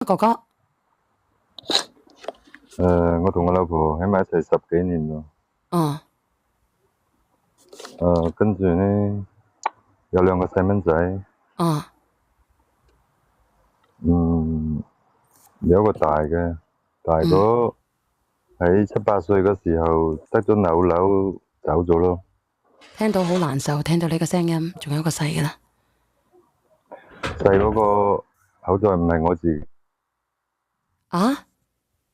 哥哥？我同我老婆喺埋一齊10幾年咯。哦。跟住呢有2個細蚊仔。哦。有一個大嘅，大嗰喺7、8歲嗰時候得咗扭走咗咯。聽到好難受，聽到你個聲音，仲有一個細嘅啦。細嗰個好在唔係我自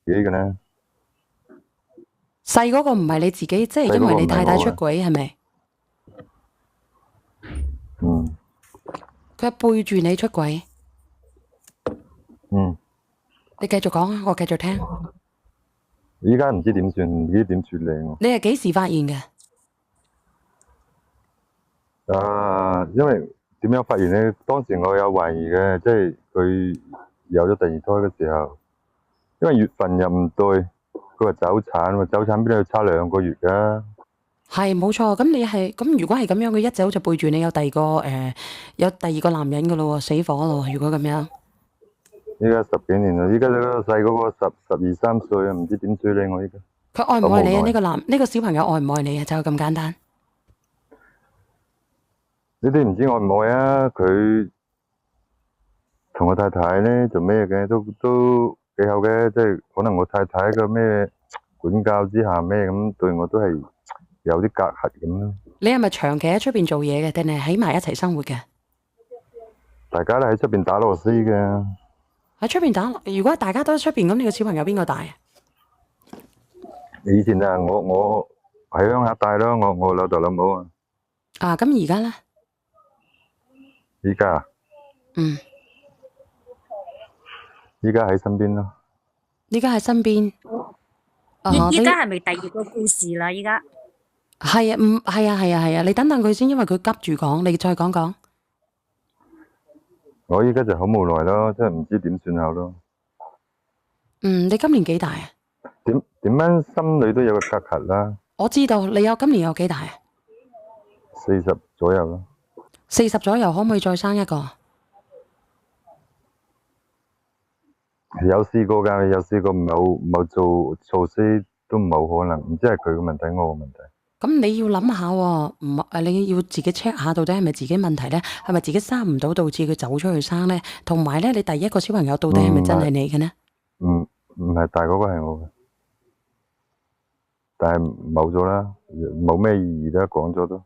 己嘅呢。細嗰個唔係你自己，即係因為你太太出軌係咪？佢係背住你出軌。你繼續講啊，我繼續聽。依家唔知點算，唔知點處理我。你係幾時發現嘅？因為點樣發現呢？當時我有懷疑嘅，即係佢有咗第2胎嘅時候，因為月份又唔對，佢話走產，走產邊度要差2個月㗎？係冇錯，咁如果係咁樣，佢一早就背住你有第二個男人㗎咯喎，死火咯！如果咁樣，依家10幾年啦，依家呢個細嗰個12、13歲啊，唔知點處理我依家。佢愛唔愛你啊？呢個小朋友愛唔愛你啊？就咁簡單。呢啲唔知愛唔愛啊？佢同我太太呢做咩嘅都幾好嘅，即係可能我太太嘅咩管教之下咩咁對我都係有啲隔閡咁啦。你係咪長期喺出邊做嘢嘅，定係喺埋一齊生活嘅？大家都喺出邊打螺絲嘅。喺出邊打，如果大家都喺出邊，咁你個小朋友邊個大啊？以前啊，我喺鄉下帶咯，我老豆老母啊。咁而家咧？依家啊？依家喺身邊咯。依家喺身邊。依家係咪第2個故事啦？依家係啊，係啊，你等等佢先，因為佢急住講，你再講講。我依家就好無奈咯，真係唔知點算好咯。你今年幾大啊？點樣心裏都有個隔閡啦。我知道你今年有幾大啊？40左右咯。40左右，可唔可以再生一個？有試過㗎，有試過冇做措施都冇可能，唔知係佢嘅問題，我嘅問題。咁你要諗下喎，你要自己 check 下到底係咪自己問題咧？係咪自己生唔到導致佢走出去生咧？同埋咧，你第一個小朋友到底係咪真係你嘅呢？唔係，大嗰個係我嘅，但係冇咗啦，冇咩意義啦，講咗都。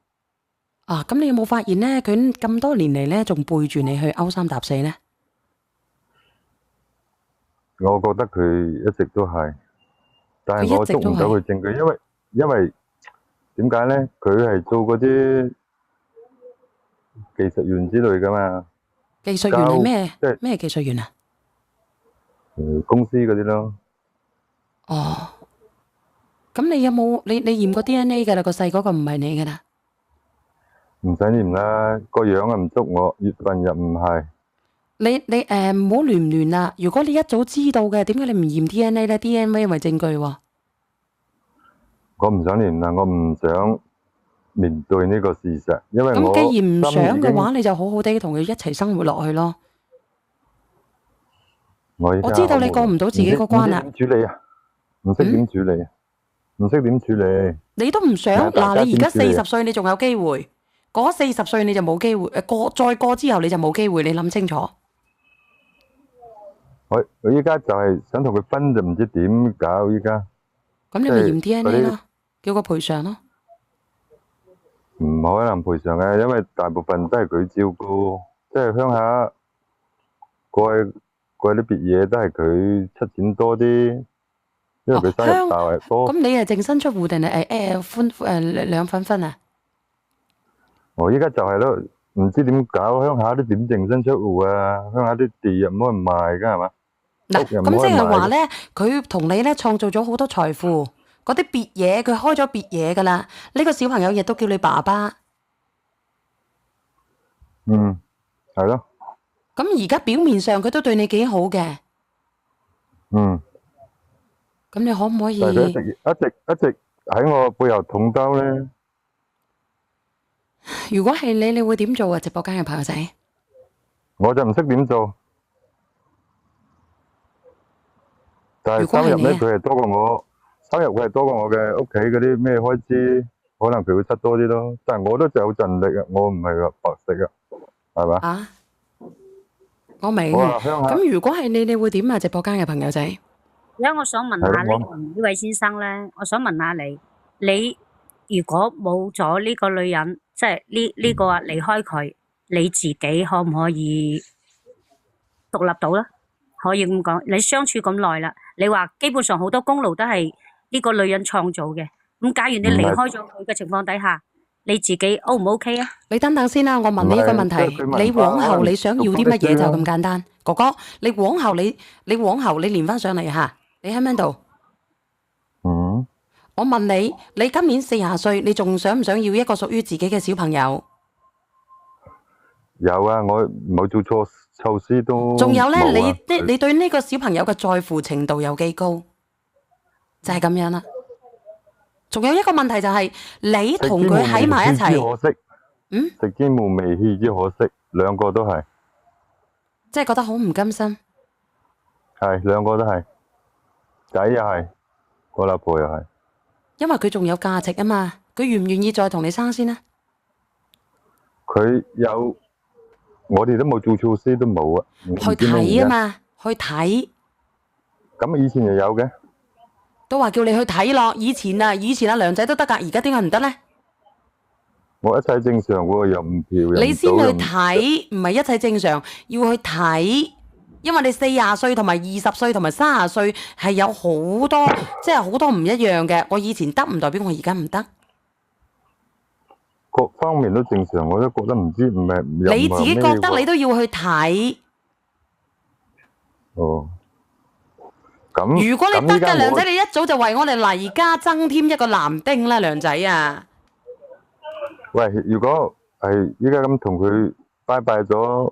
咁你有冇發現咧？佢咁多年嚟咧，仲背住你去勾三搭四咧？我覺得佢一直都係，但係我捉唔到佢證據，因為點解咧？佢係做嗰啲技術員之類噶嘛。技術員係咩？咩技術員啊？公司嗰啲咯。咁你有冇你驗過 DNA 㗎啦？個細嗰個唔係你㗎啦。唔使驗啦，個樣又唔捉我，月份又唔係。你唔好亂唔亂啦！如果你一早知道嘅，點解你唔驗 DNA 咧？DNA 為證據喎。我唔想驗啦，我唔想面對呢個事實，因為我既然唔想嘅話，你就好好地同佢一齊生活落去咯。我知道你過唔到自己個關啦。唔知點處理啊？唔識點處理啊？唔識點處理？你都唔想嗱？你而家40歲，你仲有機會。過40歲你就冇機會。再過之後你就冇機會。你諗清楚。我依家就係想同佢分，就唔知點搞依家。咁你咪驗 DNA 咯，叫個賠償咯。唔可能賠償嘅，因為大部分都係佢照顧，即係鄉下過去啲別嘢都係佢出錢多啲，因為佢收入大為多。咁你係淨身出戶定係兩份分啊？我依家就係咯，唔知點搞，鄉下啲點淨身出戶啊？鄉下啲地又冇人賣㗎係嘛？嗱，咁即係話咧，佢同你咧創造咗好多財富，嗰啲別嘢佢開咗別嘢㗎啦。呢個小朋友亦都叫你爸爸。係咯。咁而家表面上佢都對你幾好嘅。咁你可唔可以？但係佢一直喺我背後捅刀咧。如果係你會點做啊？直播間嘅朋友仔，我就唔識點做。但如果係你啊，係收入咧，佢係多過我，收入佢係多過我嘅屋企嗰啲咩開支，可能佢會出多啲咯。但係我都有盡力啊，我唔係話白食啊，係嘛？啊，我明。我話鄉下咁如果係你，你會點啊？直播間嘅朋友仔，而家我想問下係咯，呢位先生咧，我想問下你，你如果冇咗呢個女人，即係呢個啊離開佢，你自己可唔可以獨立到咧？可以咁講，你相處咁耐啦，你話基本上好多功勞都係呢個女人創造嘅。咁假如你唔係離開咗佢嘅情況底下，你自己 O 唔 OK 啊？你等等先啦，我問你一個問題，唔係即係佢你文化往後你想要啲乜嘢就咁可能簡單。哥哥，你往後你連翻上嚟吓，你喺邊度？嗯，我問你，你今年40歲，你仲想唔想要一個屬於自己嘅小朋友？有啊，我冇做錯措施都仲有咧，冇啊你對呢個小朋友嘅在乎程度有幾高？就係咁樣啦。仲有一個問題就係，你同佢喺埋一齊，可惜，嗯，食之無味，棄之可惜，兩個都係，即係覺得好唔甘心。係兩個都係，仔又係，我老婆又係，因為佢仲有價值啊嘛，佢願唔願意再同你生先啊？佢有，我哋都冇做措施都冇啊，去睇啊嘛，去睇，咁以前又有嘅，都話叫你去睇咯。以前啊梁仔都得㗎，而家點解唔得咧？我一切正常喎，又唔嫖又唔你先去賭又唔睇，唔係一切正常，要去睇。因為你40歲同埋20歲同埋30歲係有好多，即係好多唔一樣嘅。我以前得唔代表我而家唔得。各方面都正常，我都覺得唔知唔係唔你自己覺得你都要去睇。哦，咁如果你得嘅，咁依家我梁仔，你一早就為我哋黎家增添一個男丁啦，梁仔啊！喂，如果係依家咁同佢拜拜咗，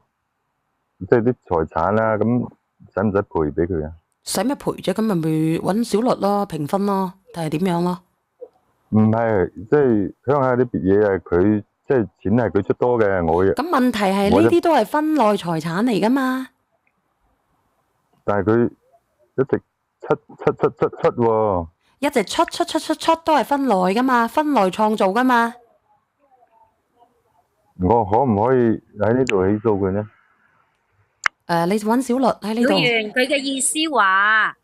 即係啲財產啦，咁使唔使賠俾佢啊？使乜賠啫？咁咪揾小律咯，平分咯，定係點樣咯？唔係，即係鄉下啲別嘢係佢，即係錢係佢出多嘅，我咁問題係呢啲都係分內財產嚟噶嘛？但係佢一直出喎，一直出都係分內噶嘛，分內創造噶嘛。我可唔可以喺呢度起訴佢呢？你揾小律喺呢小度。袁佢嘅意思話，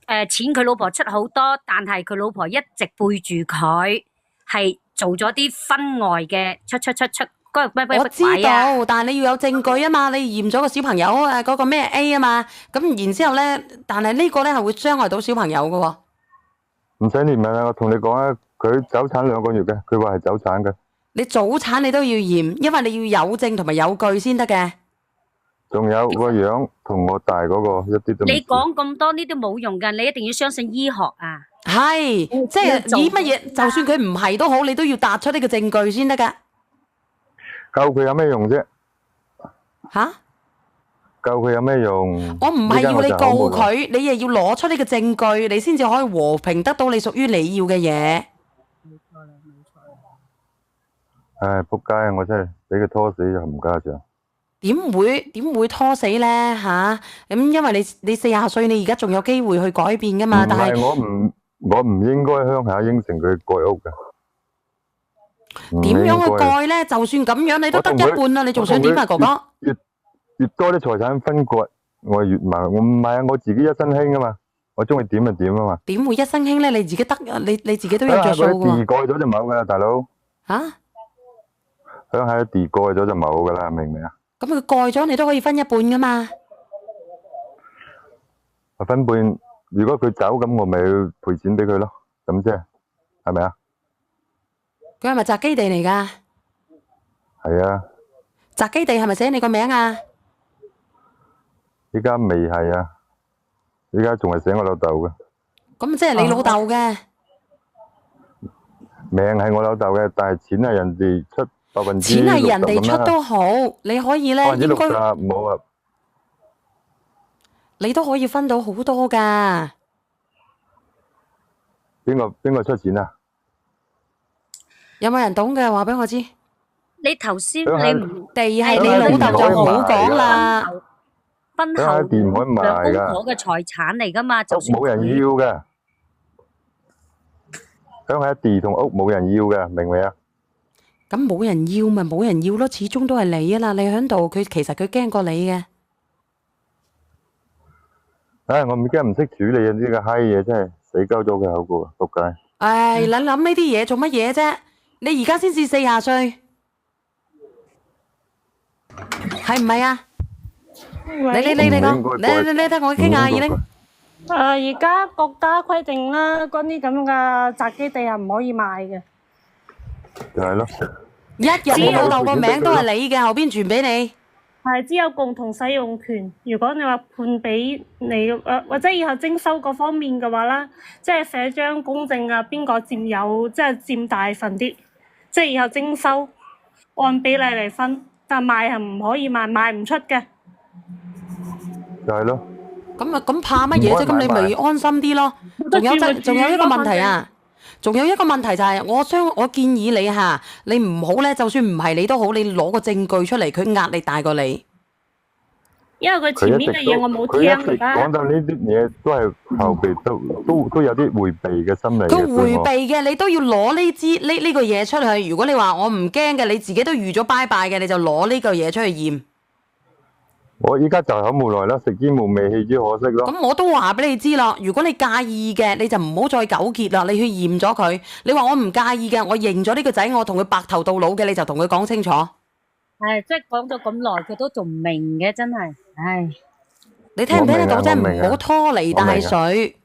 錢佢老婆出好多，但係佢老婆一直背住佢，係做咗啲分外嘅出嗰個咩我知道，但係你要有證據啊嘛，你驗咗個小朋友嗰個咩 A 啊嘛，咁然之後咧，但係呢個咧係會傷害到小朋友噶喎。唔使念啦，我同你講啊，佢走產2個月嘅，佢話係走產嘅。你早產你都要驗，因為你要有證同埋有據先得嘅。仲有個樣同我大嗰個一啲都唔似。你講咁多呢啲冇用噶，你一定要相信醫學啊！係，即係以乜嘢，就算佢唔係都好，你都要達出呢個證據先得噶。救佢有咩用啫？吓？救佢有咩用？我唔係要你告佢，你又要攞出呢個證據，你先至可以和平得到你屬於你要嘅嘢。冇錯啦，冇錯啦。唉，仆街啊！我真係俾佢拖死就冚家長。點會拖死咧吓？咁因為你40歲，你而家仲有機會去改變噶嘛？但係我唔應該鄉下應承佢改屋嘅。點樣去改咧？就算咁樣，你都得一半啦，你仲想點啊，哥哥？越多啲財產分割，我越盲。我唔係啊，我自己一身輕啊嘛，我中意點就點啊嘛。點會一身輕咧？你自己得，你自己都有着數噶鄉下地蓋咗就冇噶啦，大佬。吓？鄉下地蓋咗就冇噶啦，明唔明啊？咁佢蓋咗，你都可以分一半噶嘛？分半，如果佢走咁，我咪要賠錢俾佢咯，咁啫，係咪啊？佢係咪宅基地嚟噶？係啊。宅基地係咪寫你個名啊？依家未係啊，依家仲係寫我老豆嘅。咁即係你老豆嘅命係我老豆嘅，但係錢係人哋出60%。錢係人哋出都好，你可以咧，應該冇啊，你都可以分到好多噶。邊個出錢啊？有冇人懂嘅話俾我知？你頭先你唔地係你老豆就好講啦。婚後鄉下地唔可以賣兩公㗎，婆嘅財產嚟噶嘛，就算屋冇人佢要嘅，鄉下地同屋冇人要嘅，明未啊？咁冇人要咪冇人要咯，始終都係你啊啦，你喺度，佢其實佢驚過你嘅。唉，我唔驚唔識處理啊！呢個閪嘢真係死鳩咗佢口過，仆街。唉，你諗呢啲嘢做乜嘢啫？你而家先至40歲，係唔係啊？你講，你聽我傾下，二玲。而家國家規定啦，嗰啲咁嘅宅基地係唔可以賣嘅。就係咯，一日你老豆個名都係你嘅，後邊傳俾你。係只有共同使用權。如果你話判俾你，或者以後徵收嗰方面嘅話啦，即係寫張公證啊，邊個佔有，即係佔大份啲，即係以後徵收按比例嚟分，但賣係唔可以賣，賣唔出嘅。就係咯。咁怕乜嘢啫？咁你咪安心啲咯。仲有一個問題啊！仲有一個問題就係，我建議你嚇，你唔好咧，就算唔係你都好，你攞個證據出嚟，佢壓力大過你。因為佢前面嘅嘢我冇聽佢一直講到呢啲嘢都係後備，都有啲迴避嘅心理嘅。佢迴避嘅，你都要攞呢個嘢出去。如果你話我唔驚嘅，你自己都預咗拜拜嘅，你就攞呢個嘢出去驗。我依家就係好無奈啦，食之無味，棄之可惜咯。咁我都話俾你知咯，如果你介意嘅，你就唔好再糾結啦，你去驗咗佢。你話我唔介意嘅，我認咗呢個仔，我同佢白頭到老嘅，你就同佢講清楚。係即係講咗咁耐，佢都仲唔明嘅，真係，唉！你聽唔聽得到啫？唔好拖泥帶水。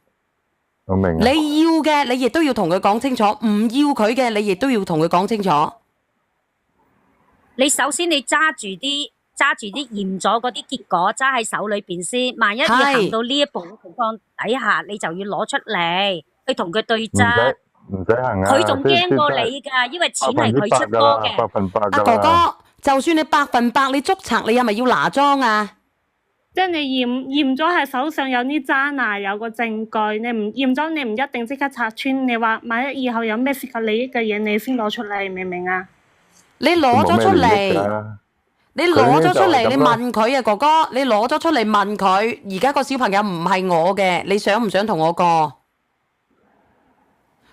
我明。你要嘅，你亦都要同佢講清楚；唔要佢嘅，你亦都要同佢講清楚。你首先你揸住啲驗咗嗰啲結果揸喺手裏邊先，萬一要行到呢一步嘅情況底下，你就要攞出嚟去同佢對質。唔使行啊！佢仲驚過你㗎，因為錢係佢出多嘅。阿哥哥，就算你100%你捉賊，你係咪要拿贓啊？即係你驗咗係手上有啲渣拿，有個證據，你唔驗咗，你唔一定即刻拆穿。你話萬一以後有咩涉及利益嘅嘢，你先攞出嚟，明唔明啊？你攞咗出嚟。你攞咗出嚟，你問佢啊，哥哥，你攞咗出嚟問佢，而家個小朋友唔係我嘅，你想唔想同我過？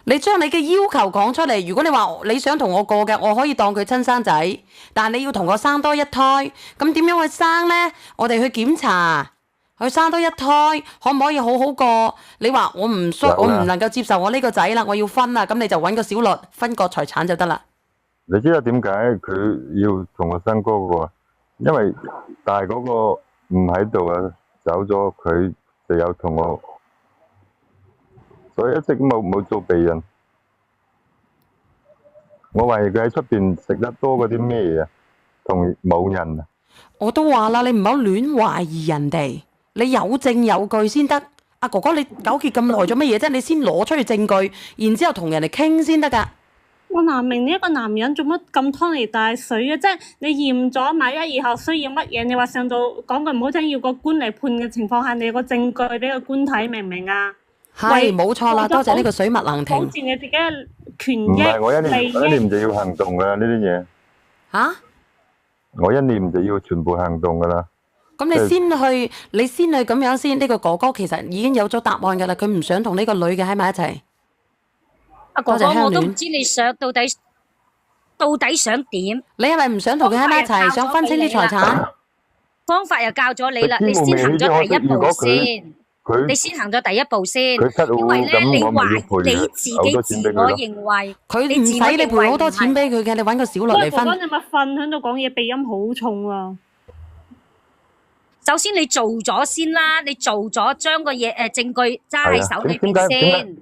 你將你嘅要求講出嚟。如果你話你想同我過嘅，我可以當佢親生仔，但係你要同我生多一胎，咁點樣去生呢？我哋去檢查，去生多一胎，可唔可以好好過？你話我唔能夠接受我呢個仔啦，我要分啦，咁你就揾個小律分割財產就得啦。你知道點解佢要同我生哥個？因為大嗰個唔喺度啊，走咗，佢就有同我，所以一直冇做避孕。我懷疑佢喺出邊食得多嗰啲咩嘢啊，同冇人啊。我都話啦，你唔好亂懷疑人哋，你有證有據先得。阿哥哥，你糾結咁耐做乜嘢啫？你先攞出去證據，然之後同人哋傾先得㗎。我難明呢一個男人做乜咁拖泥帶水嘅，即係你驗咗，萬一以後需要乜嘢，你話上到講句唔好聽，要個官嚟判嘅情況下，你有個證據俾個官睇，明唔明啊？係冇錯啦，多謝呢個水墨能庭。保住你自己嘅權益。唔係我一念就要行動㗎呢啲嘢。嚇？我一念就要全部行動㗎啦。咁你先去咁樣先。呢個哥哥其實已經有咗答案㗎啦，佢唔想同呢個女嘅喺埋一齊。阿哥哥，我都唔知你想到底想點？你係咪唔想同佢喺埋一齊，想分清啲財產？方法又教咗你啦，你先行咗第一步先。你先行咗第一步先，因為咧你自己自我認為，佢唔使你賠好多錢俾佢嘅，你揾個小律嚟分。哥哥你咪瞓喺度講嘢，鼻音好重啊！首先你做咗先啦，你做咗將個嘢證據揸喺手裏邊先。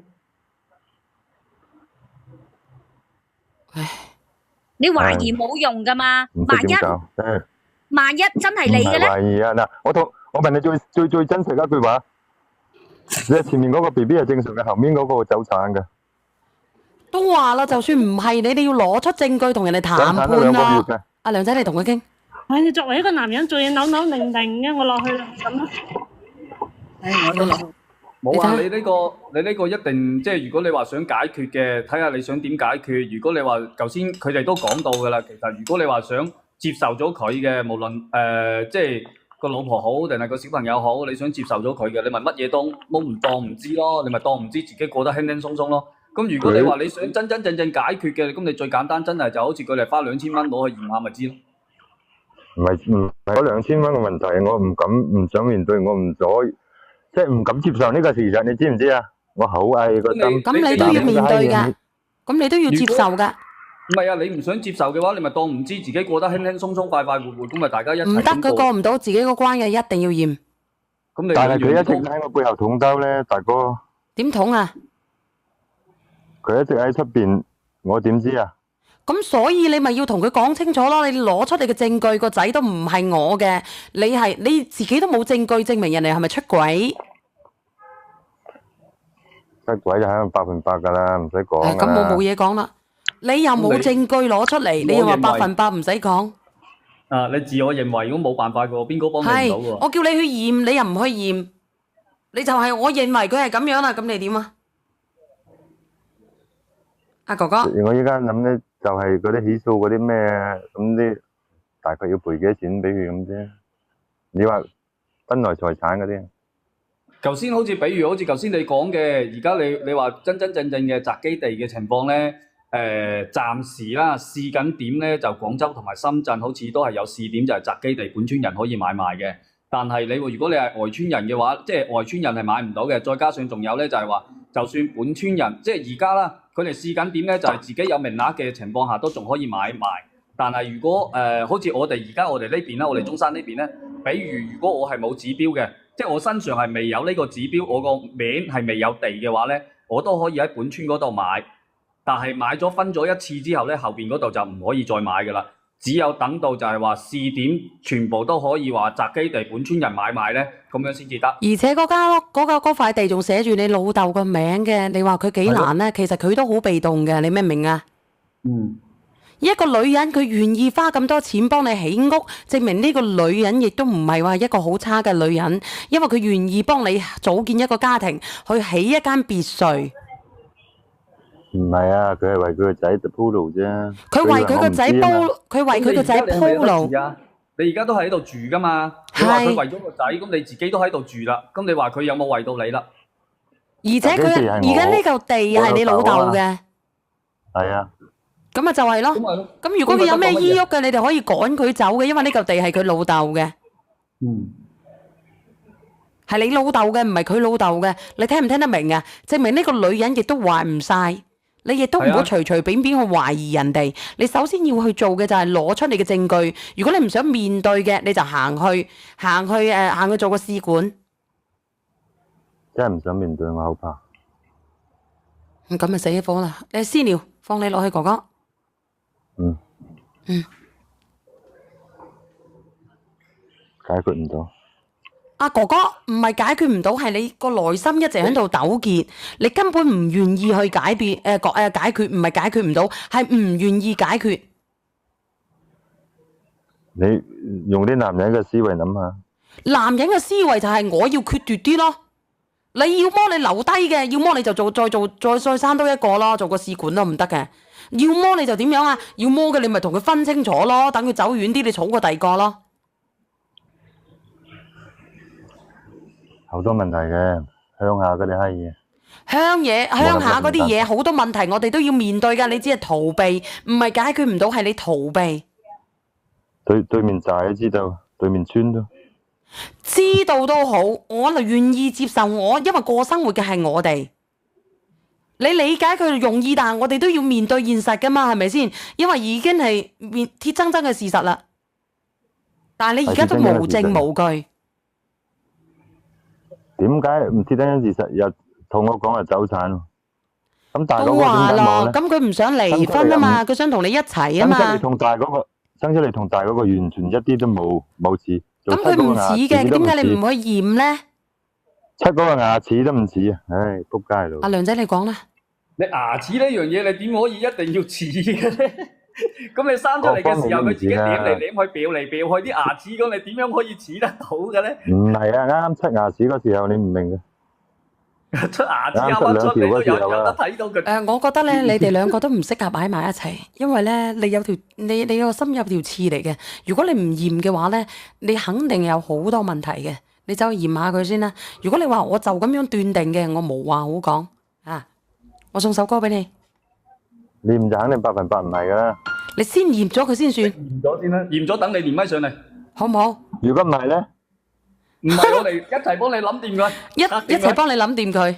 你懷疑冇用噶嘛？萬一真係你嘅咧？懷疑啊！嗱，我問你最真實一句話，你前面嗰個 BB 係正常嘅，後面嗰個會走產嘅。都話啦，就算唔係你哋要攞出證據同人哋談判咯。阿梁仔，你同佢傾。唉，你作為一個男人做嘢扭扭擰擰嘅，我落去啦，咁啦。唉，我都落。冇啊！你呢個一定即係如果你話想解決嘅，睇下你想點解決。如果你話頭先佢哋都講到㗎啦，其實如果你話想接受咗佢嘅，無論即係個老婆好定係個小朋友好，你想接受咗佢嘅，你咪乜嘢都唔當唔知咯，你咪當唔知自己過得輕輕鬆鬆咯。咁如果你話你想真真正正解決嘅，咁你最簡單真係就好似佢哋花2000蚊攞去驗下咪知咯。唔係嗰2000蚊嘅問題，我唔想面對，我唔咗，即係唔敢接受呢個事實，你知唔知啊？我好愛個心。咁你都要面對㗎，咁你都要接受㗎。唔係啊，你唔想接受嘅話，你咪當唔知自己過得輕輕鬆鬆、快快活活，咁咪大家一齊。唔得，佢過唔到自己個關嘅，一定要驗。咁你但係佢一直喺我背後捅刀咧，大哥。點捅啊？佢一直喺出邊，我點知啊？咁所以你咪要同佢講清楚咯，你攞出你嘅證據，個仔都唔係我嘅，你自己都冇證據證明人哋係咪出軌？出軌就係100%㗎啦，唔使講啦。咁我冇嘢講啦。你又冇證據攞出嚟，你又話100%唔使講。啊，你自我認為如果冇辦法嘅喎，邊個幫你唔到喎？我叫你去驗，你又唔去驗，你就係我認為佢係咁樣啦，咁你點啊？阿哥哥，我依家諗咧，就係嗰啲起訴嗰啲咩，咁啲大概要賠幾多錢俾佢咁啫。你話分來財產嗰啲，頭先好似比如好似頭先你講嘅，而家你話真真正正嘅宅基地嘅情況咧，暫時啦試緊點咧，就廣州同埋深圳好似都係有試點，就係宅基地本村人可以買賣嘅。但係如果你係外村人嘅話，即係外村人係買唔到嘅。再加上仲有咧，就係話，就算本村人，即係而家啦，佢哋試緊點咧，就係自己有名額嘅情況下都仲可以買賣。但係如果好似我哋而家我哋呢邊啦，我哋中山呢邊咧，比如果我係冇指標嘅，即係我身上係未有呢個指標，我個名係未有地嘅話咧，我都可以喺本村嗰度買。但係買咗分咗一次之後咧，後邊嗰度就唔可以再買㗎啦。只有等到就係話試點全部都可以話宅基地本村人買賣咧，咁樣先至得。而且嗰間屋嗰塊地仲寫住你老豆個名嘅，你話佢幾難咧？其實佢都好被動嘅，你明唔明啊？嗯。一個女人佢願意花咁多錢幫你起屋，證明呢個女人亦都唔係話一個好差嘅女人，因為佢願意幫你組建一個家庭，去起一間別墅。唔係啊，佢係為佢個仔鋪路啫。佢為佢個仔鋪，佢為佢個仔鋪路。你而家都喺度住噶嘛？你話佢為咗個仔，咁你自己都喺度住啦。咁你話佢有冇為到你啦？而且佢而家呢嚿地係你老豆嘅。係啊。咁咪就係咯。咁如果佢有咩依郁嘅，你哋可以趕佢走嘅，因為呢嚿地係佢老豆嘅。嗯。係你老豆嘅，唔係佢老豆嘅。你聽唔聽得明啊？證明呢個女人亦都話唔晒。你亦都唔好隨隨便便去懷疑人哋。你首先要去做嘅就係攞出你嘅證據。如果你唔想面對嘅，你就行去做個試管。真係唔想面對，我好怕。咁咪死火啦！你私聊放你落去，哥哥。嗯。解決唔到。阿哥哥唔係解決唔到，係你個內心一直喺度糾結，你根本唔願意去解決，唔係解決唔到，係唔願意解決。你用啲男人嘅思維諗下。男人嘅思維就係我要決絕啲咯，你要麼你留低嘅，要麼你就再生多一個咯，做個試管都唔得嘅。要麼你就點樣啊？要麼嘅你咪同佢分清楚咯，等佢走遠啲，你儲過第二個咯。好多問題嘅，鄉下嗰啲閪嘢。鄉下嗰啲嘢好多問題，我哋都要面對㗎。你只係逃避，唔係解決唔到，係你逃避。對面寨都知道，對面村都知道都好，我就願意接受我，因為過生活嘅係我哋。你理解佢容易，但係我哋都要面對現實㗎嘛，係咪先？因為已經係鐵錚錚嘅事實啦。但係你而家都無證無據。點解唔鐵錚錚事實又同我講係走產？咁大嗰個都話點解冇咧？咁佢唔想離婚啊嘛，佢想同你一齊啊嘛。生出嚟同大嗰個完全一啲都冇似。咁佢唔似嘅，點解你唔去驗咧？出嗰個牙齒都唔似啊！唉，仆街咯。阿梁仔，你講啦。你牙齒呢樣嘢，你點可以一定要似嘅咧？咁你生出嚟嘅時候，佢自己點嚟點去，表嚟表去啲牙齒，咁你點樣可以似得到嘅咧？唔係啊，啱出牙齒嗰時候你唔明嘅。出牙齒啱啱出，你都有得睇到佢。我覺得咧，你哋兩個都唔適合擺埋一齊，因為咧，你個心有條刺嚟嘅。如果你唔驗嘅話咧，你肯定有好多問題嘅。你走去驗下佢先啦。如果你話我就咁樣斷定嘅，我無話好講啊！我送首歌俾你，驗就肯定100%唔係㗎啦。你先驗咗佢先算，驗咗先啦，驗咗等你連咪上嚟。好唔好？如果唔係咧，唔係我哋一齊幫你諗掂佢，一齊幫你諗掂佢。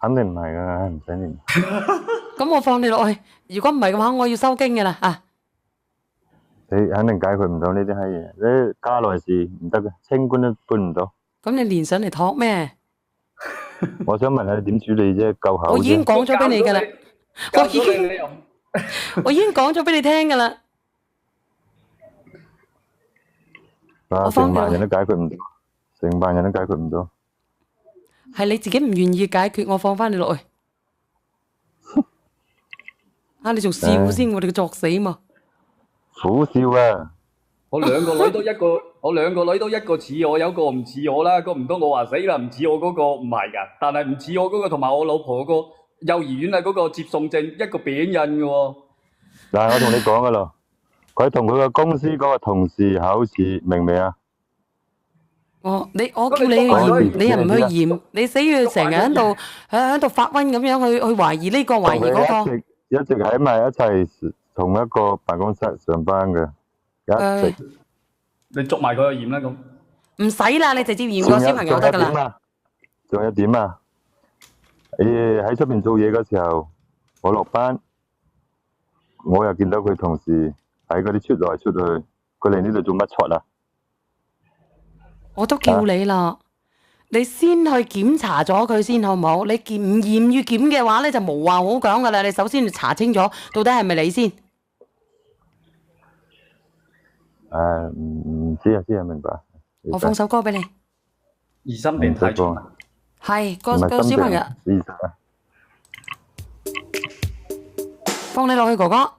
肯定唔係㗎，唔使驗。咁我放你落去。如果唔係嘅話，我要收經嘅啦啊！你肯定解決唔到呢啲閪嘢，你家內事唔得嘅，清官都搬唔到。咁你連上嚟托咩？我想問下你點處理啫？夠口我已經啫。講咗俾你㗎啦，教我已經咗你又我已經講咗俾你聽㗎啦。啊，我放成萬人咗都解決唔到，成萬人都解決唔到。係你自己唔願意解決，我放翻你落去。啊！你仲笑先，我哋嘅作死嘛？苦笑啊！我兩個女都一個，我兩個女都一個似我，有個唔似我啦。個唔通我話死啦，唔似我嗰個唔係㗎，但係唔似我嗰個同埋我老婆個幼兒園啊嗰個接送證一個餅印嘅喎。嗱，我同你講噶咯，佢同佢個公司嗰個同事考試，明未啊？我叫你去驗，你又唔去驗，你死要成日喺度發瘟咁樣去懷疑呢個懷疑嗰個。一直喺埋一齊同一個辦公室上班嘅，一直。你捉埋佢去驗啦咁。唔使啦，你直接驗個小朋友得噶啦。仲有點啊？喺出邊做嘢嗰時候，我落班，我又見到佢同事喺嗰啲出來出去，佢嚟呢度做乜柒啊？我都叫你啦，你先去檢查咗佢先好唔好？你驗唔驗與檢嘅話咧，就無話好講噶啦。你首先要查清楚，到底係咪你先？唔知啊，明白。我放首歌俾你。疑心病太重。係個小朋友。20啊。放你落去，哥哥。